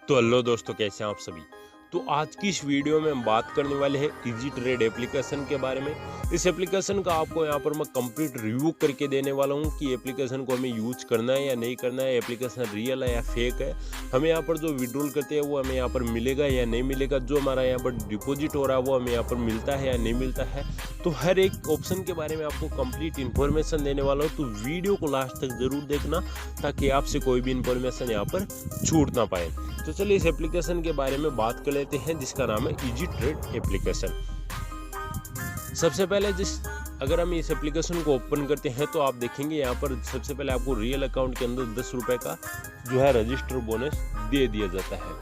तो हेलो दोस्तों, कैसे हैं आप सभी। तो आज की इस वीडियो में हम बात करने वाले हैं इजी ट्रेड एप्लीकेशन के बारे में। इस एप्लीकेशन का आपको यहाँ पर मैं कंप्लीट रिव्यू करके देने वाला हूँ कि एप्लीकेशन को हमें यूज करना है या नहीं करना है, एप्लीकेशन रियल है या फेक है, हमें यहाँ पर जो विड्रॉल करते हैं वो हमें यहाँ पर मिलेगा या नहीं मिलेगा, जो हमारा यहाँ पर डिपॉजिट हो रहा है वो हमें यहाँ पर मिलता है या नहीं मिलता है। तो हर एक ऑप्शन के बारे में आपको कंप्लीट इन्फॉर्मेशन देने वाला हूँ, तो वीडियो को लास्ट तक जरूर देखना ताकि आपसे कोई भी इन्फॉर्मेशन यहाँ पर छूट ना पाए। तो चलिए इस एप्लीकेशन के बारे में बात कर लेते हैं जिसका नाम है इजी ट्रेड एप्लीकेशन। सबसे पहले अगर हम इस एप्लीकेशन को ओपन करते हैं तो आप देखेंगे यहाँ पर सबसे पहले आपको रियल अकाउंट के अंदर 10 रुपए का जो है रजिस्टर बोनस दे दिया जाता है।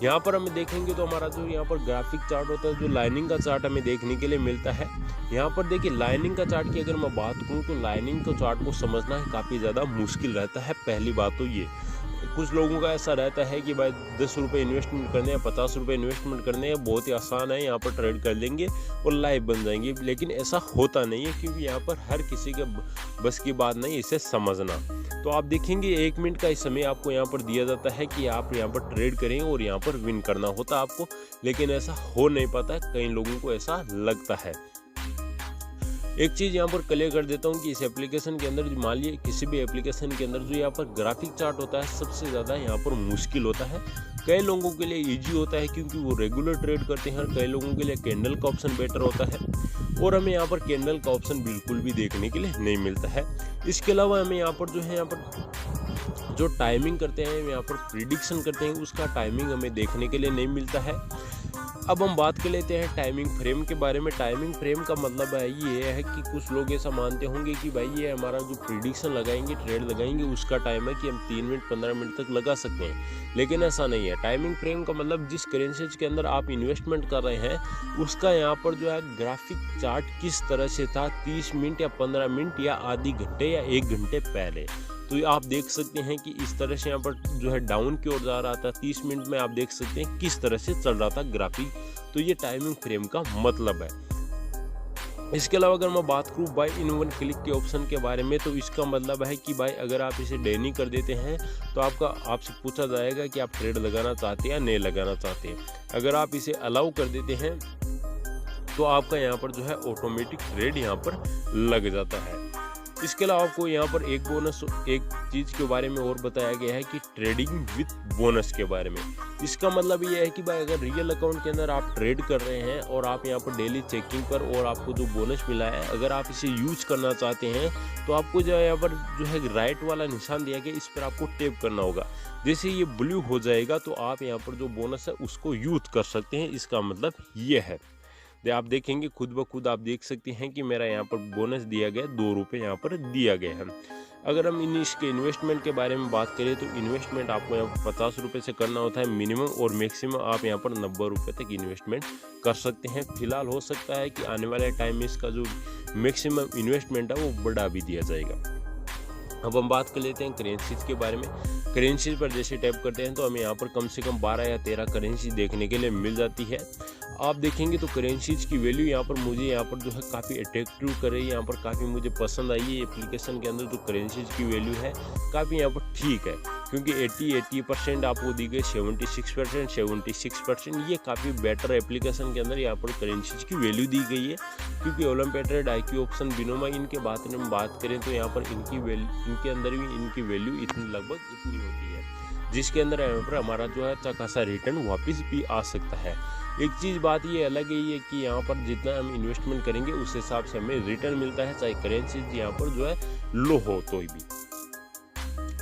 यहाँ पर हम देखेंगे तो हमारा जो यहाँ पर ग्राफिक चार्ट होता है, जो लाइनिंग का चार्ट हमें देखने के लिए मिलता है। यहाँ पर देखिए लाइनिंग का चार्ट की अगर मैं बात करूँ तो लाइनिंग का चार्ट को समझना काफ़ी ज़्यादा मुश्किल रहता है। पहली बात तो ये, कुछ लोगों का ऐसा रहता है कि भाई 10 रुपये इन्वेस्टमेंट करने हैं, 50 रुपये इन्वेस्टमेंट करने हैं, बहुत ही आसान है, यहाँ पर ट्रेड कर लेंगे और लाइव बन जाएंगे। लेकिन ऐसा होता नहीं है, क्योंकि यहाँ पर हर किसी के बस की बात नहीं इसे समझना। तो आप देखेंगे 1 मिनट का समय आपको यहाँ पर दिया जाता है कि आप यहाँ पर ट्रेड करें और यहाँ पर विन करना होता है आपको, लेकिन ऐसा हो नहीं पाता, कई लोगों को ऐसा लगता है। एक चीज़ यहाँ पर क्लियर कर देता हूँ कि इस एप्लीकेशन के अंदर मान लीजिए किसी भी एप्लीकेशन के अंदर जो यहाँ पर ग्राफिक चार्ट होता है सबसे ज़्यादा यहाँ पर मुश्किल होता है। कई लोगों के लिए इजी होता है क्योंकि वो रेगुलर ट्रेड करते हैं, और कई लोगों के लिए कैंडल का ऑप्शन बेटर होता है, और हमें यहाँ पर कैंडल का ऑप्शन बिल्कुल भी देखने के लिए नहीं मिलता है। इसके अलावा हमें यहाँ पर जो है यहाँ पर जो टाइमिंग करते हैं, यहाँ पर प्रिडिक्शन करते हैं, उसका टाइमिंग हमें देखने के लिए नहीं मिलता है। अब हम बात कर लेते हैं टाइमिंग फ्रेम के बारे में। टाइमिंग फ्रेम का मतलब है ये है कि कुछ लोग ऐसा मानते होंगे कि भाई ये हमारा जो प्रिडिक्शन लगाएंगे, ट्रेड लगाएंगे, उसका टाइम है कि हम 3 मिनट 15 मिनट तक लगा सकते हैं, लेकिन ऐसा नहीं है। टाइमिंग फ्रेम का मतलब जिस करेंसीज के अंदर आप इन्वेस्टमेंट कर रहे हैं उसका यहाँ पर जो है ग्राफिक चार्ट किस तरह से था 30 मिनट या 15 मिनट या आधी घंटे या 1 घंटे पहले। तो आप देख सकते हैं कि इस तरह से यहाँ पर जो है डाउन की ओर जा रहा था, 30 मिनट में आप देख सकते हैं किस तरह से चल रहा था ग्राफिक। तो ये टाइमिंग फ्रेम का मतलब है। इसके अलावा अगर मैं बात करूँ बाय इन वन क्लिक के ऑप्शन के बारे में, तो इसका मतलब है कि भाई अगर आप इसे डेली कर देते हैं तो आपसे पूछा जाएगा कि आप ट्रेड लगाना चाहते हैं या नहीं लगाना चाहते हैं। अगर आप इसे अलाउ कर देते हैं तो आपका यहाँ पर जो है ऑटोमेटिक ट्रेड यहाँ पर लग जाता है। इसके अलावा आपको यहाँ पर एक चीज़ के बारे में और बताया गया है कि ट्रेडिंग विथ बोनस के बारे में। इसका मतलब ये है कि भाई अगर रियल अकाउंट के अंदर आप ट्रेड कर रहे हैं और आप यहाँ पर डेली चेकिंग पर और आपको जो बोनस मिला है, अगर आप इसे यूज करना चाहते हैं तो आपको जो है यहाँ पर जो है राइट वाला निशान दिया गया, इस पर आपको टैप करना होगा। जैसे ये ब्लू हो जाएगा तो आप यहाँ पर जो बोनस है उसको यूज कर सकते हैं। इसका मतलब ये है, आप देखेंगे खुद ब खुद आप देख सकते हैं कि मेरा यहाँ पर बोनस दिया गया 2 रुपये यहाँ पर दिया गया है। अगर हम इसके इन्वेस्टमेंट के बारे में बात करें तो इन्वेस्टमेंट आपको यहाँ पर 50 रुपये से करना होता है मिनिमम, और मैक्सिमम आप यहाँ पर 90 रुपये तक इन्वेस्टमेंट कर सकते हैं। फिलहाल हो सकता है कि आने वाले टाइम में इसका जो मैक्सिमम इन्वेस्टमेंट है वो बढ़ा भी दिया जाएगा। अब हम बात कर लेते हैं करेंसीज के बारे में। करेंसीज पर जैसे टैप करते हैं तो हमें यहाँ पर कम से कम 12 या 13 करेंसी देखने के लिए मिल जाती है। आप देखेंगे तो करेंसीज की वैल्यू यहाँ पर मुझे यहाँ पर जो है काफ़ी अट्रैक्टिव कर रही है, यहाँ पर काफ़ी मुझे पसंद आई है। एप्लीकेशन के अंदर जो करेंसीज की वैल्यू है काफ़ी यहाँ पर ठीक है, क्योंकि 80% आपको दी गई, 76%, ये काफ़ी बेटर एप्लीकेशन के अंदर यहाँ पर करेंसीज की वैल्यू दी गई है। क्योंकि ओलम्पिक ट्रेड, IQ ऑप्शन, बिनोमा, इनके बात में बात करें तो यहाँ पर इनके अंदर भी इनकी वैल्यू लगभग इतनी होती है, जिसके अंदर यहाँ पर हमारा जो है अच्छा खासा रिटर्न वापस भी आ सकता है। एक चीज़ बात ये अलग है कि यहाँ पर जितना हम इन्वेस्टमेंट करेंगे उस हिसाब से हमें रिटर्न मिलता है, चाहे करेंसी यहाँ पर जो है लो हो तो भी।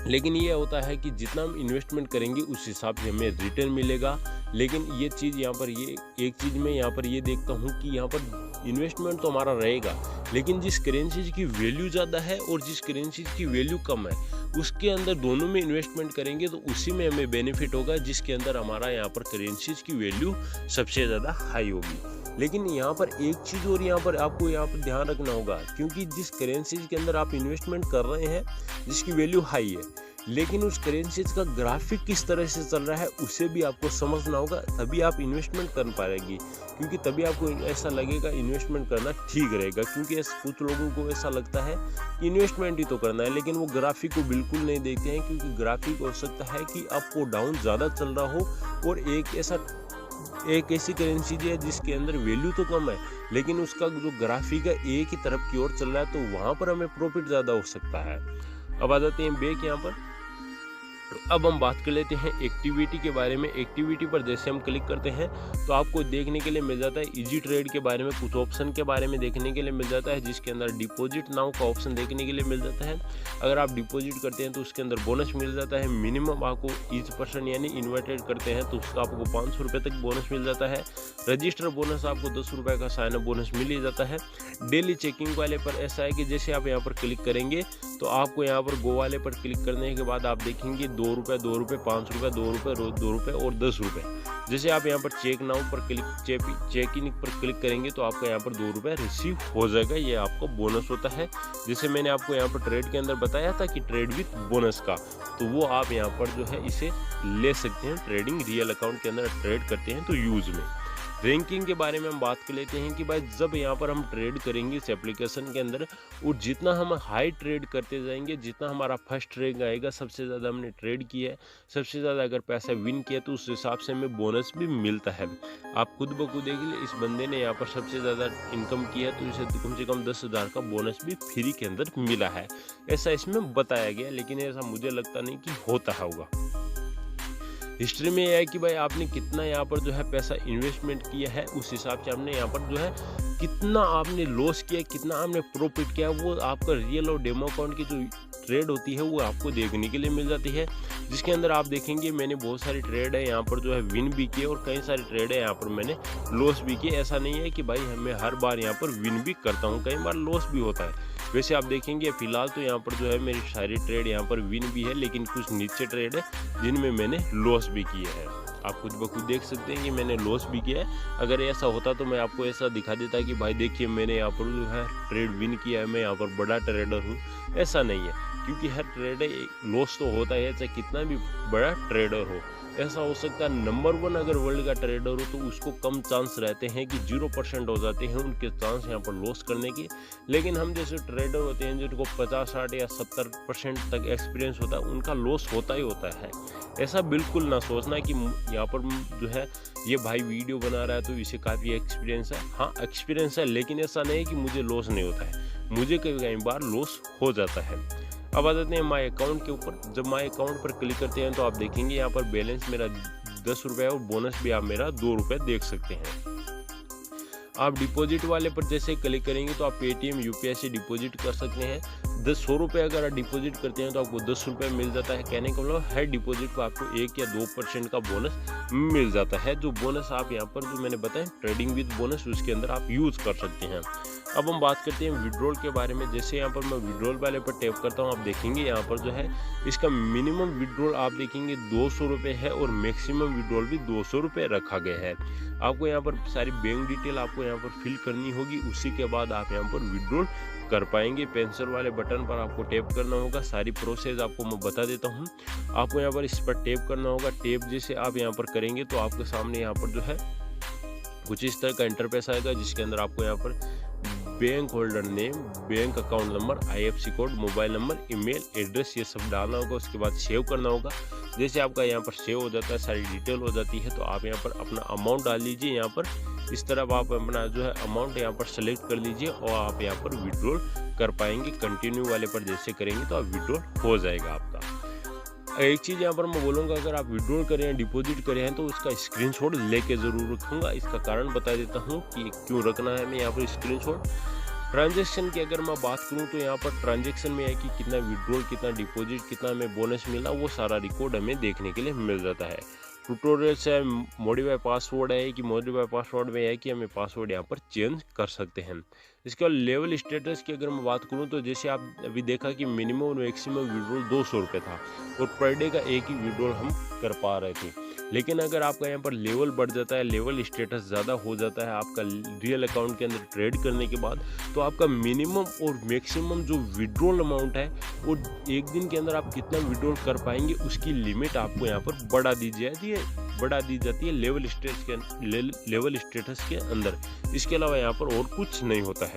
लेकिन ये होता है कि जितना हम इन्वेस्टमेंट करेंगे उस हिसाब से हमें रिटर्न मिलेगा। लेकिन ये चीज़ यहाँ पर एक चीज़ मैं यहाँ पर ये देखता हूँ कि यहाँ पर इन्वेस्टमेंट तो हमारा रहेगा, लेकिन जिस करेंसीज की वैल्यू ज़्यादा है और जिस करेंसीज की वैल्यू कम है उसके अंदर दोनों में इन्वेस्टमेंट करेंगे तो उसी में हमें बेनिफिट होगा जिसके अंदर हमारा यहाँ पर करेंसीज की वैल्यू सबसे ज़्यादा हाई होगी। लेकिन यहाँ पर एक चीज़ और यहाँ पर आपको यहाँ पर ध्यान रखना होगा, क्योंकि जिस करेंसीज के अंदर आप इन्वेस्टमेंट कर रहे हैं जिसकी वैल्यू हाई है, लेकिन उस करेंसीज का ग्राफिक किस तरह से चल रहा है उसे भी आपको समझना होगा, तभी आप इन्वेस्टमेंट कर पाएंगे। क्योंकि तभी आपको ऐसा लगेगा इन्वेस्टमेंट करना ठीक रहेगा। क्योंकि कुछ लोगों को ऐसा लगता है कि इन्वेस्टमेंट ही तो करना है, लेकिन वो ग्राफिक को बिल्कुल नहीं देखते हैं। क्योंकि ग्राफिक हो सकता है कि अप और डाउन ज़्यादा चल रहा हो और एक ऐसी करेंसी है जिसके अंदर वैल्यू तो कम है, लेकिन उसका जो ग्राफिक है एक ही तरफ की ओर चल रहा है, तो वहाँ पर हमें प्रॉफिट ज़्यादा हो सकता है। अब आ जाते हैं बैक यहाँ पर। अब हम बात कर लेते हैं एक्टिविटी के बारे में। एक्टिविटी पर जैसे हम क्लिक करते हैं तो आपको देखने के लिए मिल जाता है इजी ट्रेड के बारे में, कुछ ऑप्शन के बारे में देखने के लिए मिल जाता है, जिसके अंदर डिपॉजिट नाउ का ऑप्शन देखने के लिए मिल जाता है। अगर आप डिपॉजिट करते हैं तो उसके अंदर बोनस मिल जाता है। मिनिमम आपको ईच पर्सन यानी इन्वर्टेड करते हैं तो उसका आपको 500 रुपये तक बोनस मिल जाता है। रजिस्टर बोनस आपको 10 रुपये का साइन अप बोनस मिल ही जाता है। डेली चेकिंग वाले पर ऐसा है कि जैसे आप यहाँ पर क्लिक करेंगे तो आपको यहाँ पर गो वाले पर क्लिक करने के बाद आप देखेंगे 2 रुपये, 2 रुपये, 5 रुपये, 2 रुपये, 2 रुपये और 10 रुपये। जैसे आप यहाँ पर चेक नाउ पर चेक इन पर क्लिक करेंगे तो आपका यहाँ पर 2 रुपये रिसीव हो जाएगा। ये आपको बोनस होता है। जैसे मैंने आपको यहाँ पर ट्रेड के अंदर बताया था कि ट्रेड विथ बोनस का, तो वो आप यहाँ पर जो है इसे ले सकते हैं। ट्रेडिंग रियल अकाउंट के अंदर ट्रेड करते हैं तो यूज में। रैंकिंग के बारे में हम बात कर लेते हैं कि भाई जब यहाँ पर हम ट्रेड करेंगे इस एप्लीकेशन के अंदर, और जितना हम हाई ट्रेड करते जाएंगे, जितना हमारा फर्स्ट रैंक आएगा, सबसे ज़्यादा हमने ट्रेड किया है, सबसे ज़्यादा अगर पैसा विन किया तो उस हिसाब से हमें बोनस भी मिलता है। आप खुद ब खुद देख लीजिए, इस बंदे ने यहाँ पर सबसे ज़्यादा इनकम किया तो इसे कम से कम 10,000 का बोनस भी फ्री के अंदर मिला है, ऐसा इसमें बताया गया। लेकिन ऐसा मुझे लगता नहीं कि होता होगा। हिस्ट्री में यह है कि भाई आपने कितना यहाँ पर जो है पैसा इन्वेस्टमेंट किया है, उस हिसाब से आपने यहाँ पर जो है कितना आपने लॉस किया, कितना आपने प्रॉफिट किया, वो आपका रियल और डेमो अकाउंट की जो ट्रेड होती है वो आपको देखने के लिए मिल जाती है। जिसके अंदर आप देखेंगे मैंने बहुत सारी ट्रेड है यहाँ पर जो है विन भी किए और कई सारी ट्रेड है यहाँ पर मैंने लॉस भी किए। ऐसा नहीं है कि भाई मैं हर बार यहाँ पर विन भी करता हूँ, कई बार लॉस भी होता है। वैसे आप देखेंगे फिलहाल तो यहाँ पर जो है मेरी सारी ट्रेड यहाँ पर विन भी है, लेकिन कुछ नीचे ट्रेड है जिनमें मैंने लॉस भी किए हैं। आप खुद ब खुद देख सकते हैं कि मैंने लॉस भी किया है। अगर ऐसा होता तो मैं आपको ऐसा दिखा देता कि भाई देखिए मैंने यहाँ पर जो है ट्रेड विन किया है, मैं यहाँ पर बड़ा ट्रेडर हूँ। ऐसा नहीं है, क्योंकि हर ट्रेडर लॉस तो होता है, चाहे कितना भी बड़ा ट्रेडर हो। ऐसा हो सकता है नंबर 1 अगर वर्ल्ड का ट्रेडर हो तो उसको कम चांस रहते हैं कि 0% हो जाते हैं उनके चांस यहाँ पर लॉस करने के। लेकिन हम जैसे ट्रेडर होते हैं जिनको 50, 60 या 70% तक एक्सपीरियंस होता है, उनका लॉस होता ही होता है। ऐसा बिल्कुल ना सोचना कि यहाँ पर जो है ये भाई वीडियो बना रहा है तो इसे काफ़ी एक्सपीरियंस है। हाँ एक्सपीरियंस है, लेकिन ऐसा नहीं है कि मुझे लॉस नहीं होता है, मुझे कई बार लॉस हो जाता है। अब आ जाते हैं माई अकाउंट के ऊपर। जब माई अकाउंट पर क्लिक करते हैं तो आप देखेंगे यहाँ पर बैलेंस मेरा 10 रुपये और बोनस भी आप मेरा 2 रुपये देख सकते हैं। आप डिपॉजिट वाले पर जैसे क्लिक करेंगे तो आप पेटीएम यूपीआई से डिपॉजिट कर सकते हैं। 100 रुपये अगर आप डिपॉजिट करते हैं तो आपको 10 रुपये मिल जाता है। कहने का मतलब हर डिपॉजिट को आपको 1 या 2% का बोनस मिल जाता है। जो बोनस आप यहाँ पर जो मैंने बताया ट्रेडिंग विद बोनस, उसके अंदर आप यूज़ कर सकते हैं। अब हम बात करते हैं विड्रॉल के बारे में। जैसे यहाँ पर मैं विड्रॉल वाले पर टैप करता हूँ, आप देखेंगे यहाँ पर जो है इसका मिनिमम विड्रॉल आप देखेंगे 200 रुपये है और मैक्सिमम विड्रॉल भी 200 रुपये रखा गया है। आपको यहाँ पर सारी बैंक डिटेल आपको यहाँ पर फिल करनी होगी, उसी के बाद आप यहाँ पर विड्रॉल कर पाएंगे। पेंसिल वाले बटन पर आपको टैप करना होगा। सारी प्रोसेस आपको मैं बता देता हूँ। आपको यहाँ पर इस पर टैप करना होगा। टैप जैसे आप यहाँ पर करेंगे तो आपके सामने यहाँ पर जो है कुछ इस तरह का इंटरफेस आएगा, जिसके अंदर आपको यहाँ पर bank holder name, bank account number, IFSC code, mobile number, email address, ये सब डालना होगा। उसके बाद सेव करना होगा। जैसे आपका यहाँ पर सेव हो जाता है, सारी डिटेल हो जाती है, तो आप यहाँ पर अपना अमाउंट डाल लीजिए। यहाँ पर इस तरह आप अपना जो है अमाउंट यहाँ पर सेलेक्ट कर लीजिए और आप यहाँ पर विड्रॉल कर पाएंगे। कंटिन्यू वाले पर जैसे करेंगे तो आप विड्रॉल हो जाएगा आपका। एक चीज़ यहाँ पर मैं बोलूँगा, अगर आप विड्रॉल करें हैं, डिपॉजिट करें हैं तो उसका स्क्रीनशॉट लेके ज़रूर रखूँगा। इसका कारण बता देता हूँ कि क्यों रखना है मैं यहाँ पर स्क्रीनशॉट। ट्रांजैक्शन की अगर मैं बात करूँ तो यहाँ पर ट्रांजैक्शन में है कि कितना विड्रॉल, कितना डिपॉजिट, कितना हमें बोनस मिला, वो सारा रिकॉर्ड हमें देखने के लिए मिल जाता है। ट्यूटोरियल से मॉडिफाई पासवर्ड है कि मॉडिफाई पासवर्ड में है कि हमें पासवर्ड यहाँ पर चेंज कर सकते हैं। इसके बाद लेवल स्टेटस की अगर मैं बात करूँ तो जैसे आप अभी देखा कि मिनिमम और मैक्सिमम विड्रॉल 200 रुपये था और पर डे का एक ही विड्रॉल हम कर पा रहे थे। लेकिन अगर आपका यहाँ पर लेवल बढ़ जाता है, लेवल स्टेटस ज़्यादा हो जाता है आपका रियल अकाउंट के अंदर ट्रेड करने के बाद, तो आपका मिनिमम और मैक्सिमम जो विड्रॉल अमाउंट है वो एक दिन के अंदर आप कितना विड्रॉल कर पाएंगे उसकी लिमिट आपको यहाँ पर बढ़ा दी जाती है लेवल स्टेटस के अंदर। इसके अलावा यहाँ पर और कुछ नहीं होता है।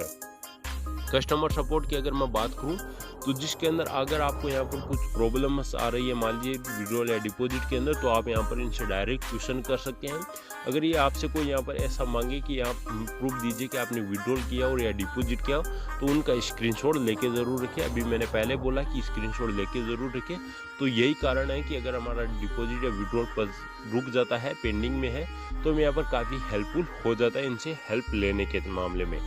कस्टमर सपोर्ट की अगर मैं बात करूं तो जिसके अंदर अगर आपको यहाँ पर कुछ प्रॉब्लम्स आ रही है मान लीजिए विड्रॉल या डिपॉजिट के अंदर, तो आप यहाँ पर इनसे डायरेक्ट क्वेश्चन कर सकते हैं। अगर ये आपसे कोई यहाँ पर ऐसा मांगे कि आप प्रूफ दीजिए कि आपने विड्रॉल किया और या डिपॉजिट किया, तो उनका स्क्रीनशॉट लेके ज़रूर रखें। अभी मैंने पहले बोला कि स्क्रीनशॉट लेके ज़रूर रखें। तो यही कारण है कि अगर हमारा डिपॉजिट या विड्रॉल पर रुक जाता है, पेंडिंग में है, तो हमें यहाँ पर काफ़ी हेल्पफुल हो जाता है इनसे हेल्प लेने के मामले में।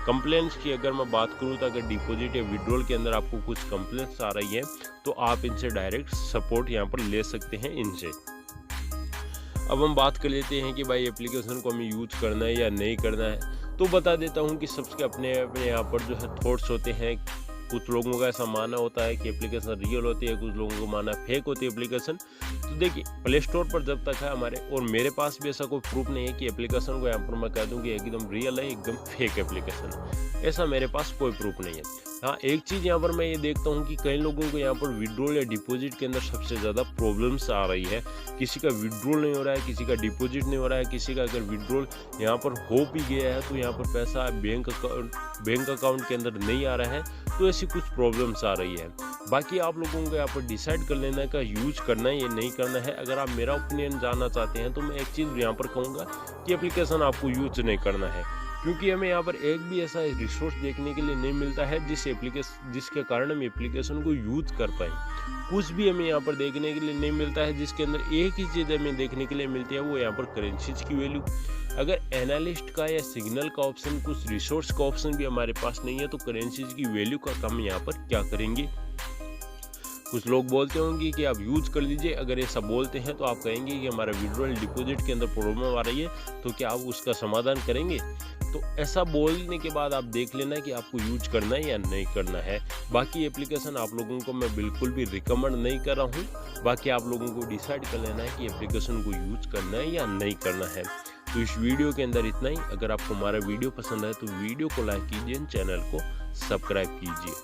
कंप्लेंट्स की अगर मैं बात करूं तो अगर डिपॉजिट या विड्रॉल के अंदर आपको कुछ कंप्लेंट्स आ रही है तो आप इनसे डायरेक्ट सपोर्ट यहां पर ले सकते हैं इनसे। अब हम बात कर लेते हैं कि भाई एप्लीकेशन को हमें यूज करना है या नहीं करना है। तो बता देता हूं कि सबके अपने अपने यहाँ पर जो है थॉट्स होते हैं। कुछ लोगों का ऐसा मानना होता है कि एप्लीकेशन रियल होती है, कुछ लोगों को मानना फेक होती है एप्लीकेशन। तो देखिए, प्ले स्टोर पर जब तक है हमारे और मेरे पास भी ऐसा कोई प्रूफ नहीं है कि एप्लीकेशन को यहाँ पर मैं कह दूँ कि एकदम रियल है, एकदम फेक एप्लीकेशन है, ऐसा मेरे पास कोई प्रूफ नहीं है। हाँ, एक चीज़ यहाँ पर मैं ये देखता हूँ कि कई लोगों को यहाँ पर विड्रॉल या डिपॉजिट के अंदर सबसे ज़्यादा प्रॉब्लम्स आ रही है। किसी का विड्रॉल नहीं हो रहा है, किसी का डिपॉजिट नहीं हो रहा है, किसी का अगर विड्रॉल यहाँ पर हो भी गया है तो यहाँ पर पैसा बैंक अकाउंट के अंदर नहीं आ रहा है। तो ऐसी कुछ प्रॉब्लम्स आ रही है। बाकी आप लोगों को यहाँ पर डिसाइड कर लेना का यूज करना है या नहीं करना है। अगर आप मेरा ओपिनियन जानना चाहते हैं तो मैं एक चीज़ यहाँ पर कहूँगा कि एप्लीकेशन आपको यूज नहीं करना है, क्योंकि हमें यहाँ पर एक भी ऐसा रिसोर्स देखने के लिए नहीं मिलता है जिसके कारण हम एप्लीकेशन को यूज कर पाए। कुछ भी हमें यहाँ पर देखने के लिए नहीं मिलता है। जिसके अंदर एक ही चीज़ हमें देखने के लिए मिलती है वो यहाँ पर करेंसीज की वैल्यू। अगर एनालिस्ट का या सिग्नल का ऑप्शन, कुछ रिसोर्स का ऑप्शन भी हमारे पास नहीं है, तो करेंसीज की वैल्यू का हम यहाँ पर क्या करेंगे। कुछ लोग बोलते होंगे कि आप यूज कर लीजिए। अगर ऐसा बोलते हैं तो आप कहेंगे कि हमारा विड्रॉल डिपॉजिट के अंदर प्रॉब्लम आ रही है, तो क्या आप उसका समाधान करेंगे। तो ऐसा बोलने के बाद आप देख लेना कि आपको यूज करना है या नहीं करना है। बाकी एप्लीकेशन आप लोगों को मैं बिल्कुल भी रिकमेंड नहीं कर रहा हूँ। बाकी आप लोगों को डिसाइड कर लेना है कि एप्लीकेशन को यूज करना है या नहीं करना है। तो इस वीडियो के अंदर इतना ही। अगर आपको हमारा वीडियो पसंद आए तो वीडियो को लाइक कीजिए, चैनल को सब्सक्राइब कीजिए।